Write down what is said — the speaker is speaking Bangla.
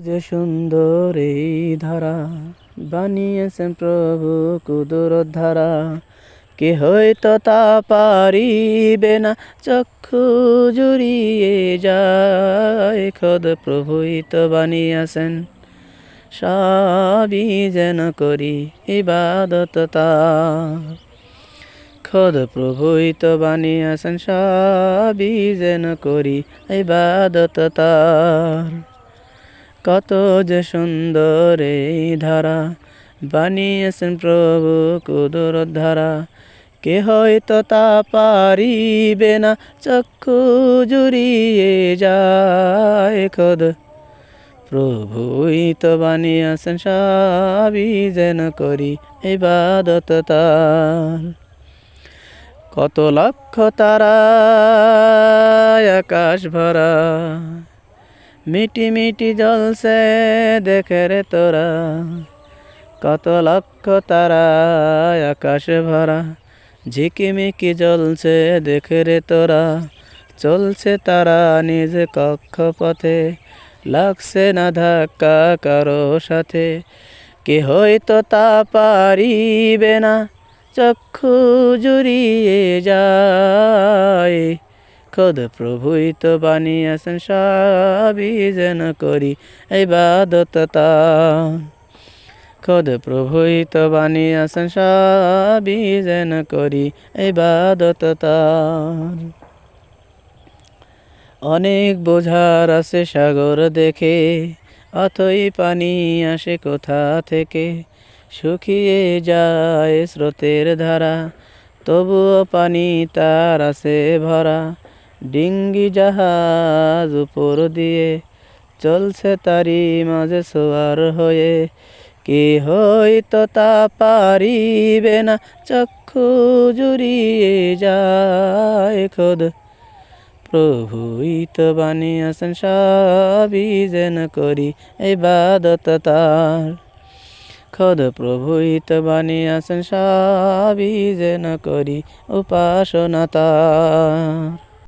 যে সুন্দর এই ধারা বানিয়েছেন প্রভু কুদরত ধারা, কে হয়তো তা পারিবে না, চক্ষু জুড়িয়ে যায়। খোদ প্রভুই তো বানিয়েছেন, সবই যেন করি ইবাদত তার। খোদ প্রভুই তো বানিয়েছেন, সবই যেন করি ইবাদত তার। কত যে সুন্দর এই ধারা বানিয়েছেন প্রভু কুদরত ধারা, কে হয়তো তা পারিবে না, চক্ষু জুড়িয়ে যায়। খোদ প্রভুই তো বানিয়েছেন, সবই যেন করি ইবাদত তার। কত লক্ষ তারা আকাশ ভরা, মিটি মিটি জ্বলছে দেখে রে তোরা। কত লক্ষ তারা আকাশ ভরা, ঝিকিমিকি জ্বলছে দেখে রে তোরা। চলছে তারা নিজ কক্ষপথে, লাগছে না ধাক্কা কারো সাথে, কে হয়তো তা পারিবে না, চক্ষু জুড়িয়ে যায়। খোদ প্রভুই তো বানিয়েছেন, সবই যেন করি ইবাদত তার। খোদ প্রভুই তো বানিয়েছেন, সবই যেন করি ইবাদত তার। অনেক বোঝার আছে সাগর দেখে, অথই পানি আসে কোথা থেকে। শুকিয়ে যায় স্রোতের ধারা, তবুও পানি তার আছে ভরা। ডিঙ্গি জাহাজ উপর দিয়ে চলছে তারি মাঝে সোয়ার হয়ে, কে হয়তো তা পারিবে না, চক্ষু জুড়িয়ে যায়। খোদ প্রভুই তো বানিয়েছেন, সবই যেন করি ইবাদত তার। খোদ প্রভুই তো বানিয়েছেন, সবই যেন করি উপাসনা তার।